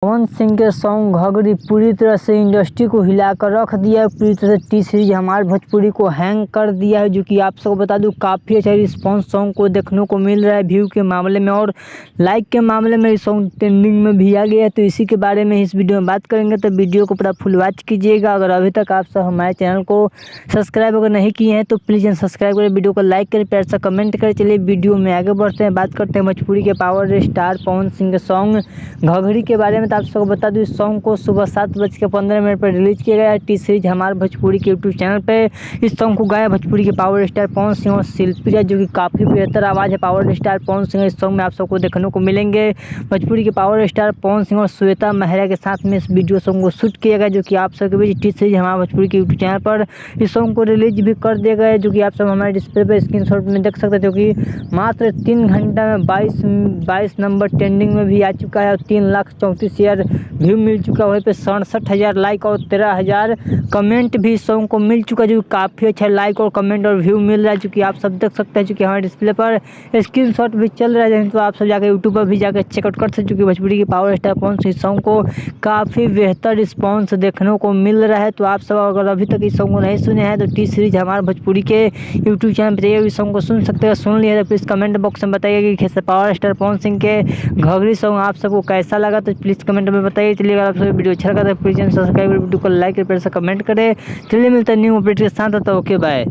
पवन सिंह के सॉन्ग घघरी पूरी तरह से इंडस्ट्री को हिलाकर रख दिया है। पूरी तरह से टी सीरीज हमारे भोजपुरी को हैंग कर दिया है, जो कि आप सबको बता दूं काफ़ी अच्छा रिस्पॉन्स सॉन्ग को देखने को मिल रहा है व्यू के मामले में और लाइक के मामले में। इस सॉन्ग ट्रेंडिंग में भी आ गया है, तो इसी के बारे में इस वीडियो में बात करेंगे। तो वीडियो को पूरा फुल वॉच कीजिएगा। अगर अभी तक आप सब हमारे चैनल को सब्सक्राइब अगर नहीं किए हैं तो प्लीज़ सब्सक्राइब करें, वीडियो को लाइक करें, प्यार से कमेंट करें। चलिए वीडियो में आगे बढ़ते हैं, बात करते हैं भोजपुरी के पावर स्टार पवन सिंह के सॉन्ग घघरी के बारे में। तो आप सबको बता दूं इस सॉन्ग को सुबह 7:15 पर रिलीज किया गया है टी सीरीज हमारे भोजपुरी के यूट्यूब चैनल पे। इस सॉन्ग को गाया भोजपुरी के पावर स्टार पवन सिंह और शिल्पी राज, जो कि काफ़ी बेहतर आवाज़ है पावर स्टार पवन सिंह। इस सॉन्ग में आप सबको देखने को मिलेंगे भोजपुरी के पावर स्टार पवन सिंह और श्वेता मेहरा के साथ में इस वीडियो सॉन्ग को शूट किया गया, जो कि आप सबके बीच टी सीरीज हमारे भोजपुरी के यूट्यूब चैनल पर इस सॉन्ग को रिलीज भी कर दिया गया है, जो कि आप सब हमारे डिस्प्ले पर स्क्रीनशॉट में देख सकते हैं। जो कि मात्र 3 घंटा में 22 नंबर ट्रेंडिंग में भी आ चुका है और 3,34,000 व्यू मिल चुका है। वहीं पे 67,000 लाइक और 13,000 कमेंट भी सॉन्ग को मिल चुका है, जो काफ़ी अच्छा लाइक और कमेंट और व्यू मिल रहा है, जो कि आप सब देख सकते हैं। जो कि हमारे डिस्प्ले पर स्क्रीनशॉट भी चल रहा है, तो आप सब जाकर यूट्यूब पर भी जाकर चेकआउट कर सकते हैं। क्योंकि भोजपुरी की power star Pawan Singh song को काफ़ी बेहतर रिस्पॉन्स देखने को मिल रहा है। तो आप सब अगर अभी तक इस सॉन्ग को नहीं सुने हैं तो टी सीरीज हमारे भोजपुरी के यूट्यूब चैनल पर जाइए, इस सॉन्ग को सुन सकते हैं। सुन लिया तो प्लीज़ कमेंट बॉक्स में बताइए कि कैसे पावर स्टार पवन सिंह के घघरी सॉन्ग आप सबको कैसा लगा, तो प्लीज़ कमेंट में बताइए। चलिए अगर आप सब वीडियो अच्छा लगा तो प्लीज़ सब्सक्राइब वीडियो को लाइक करें, कमेंट करें। चलिए मिलता है न्यू अपडेट के साथ, तो ओके बाय।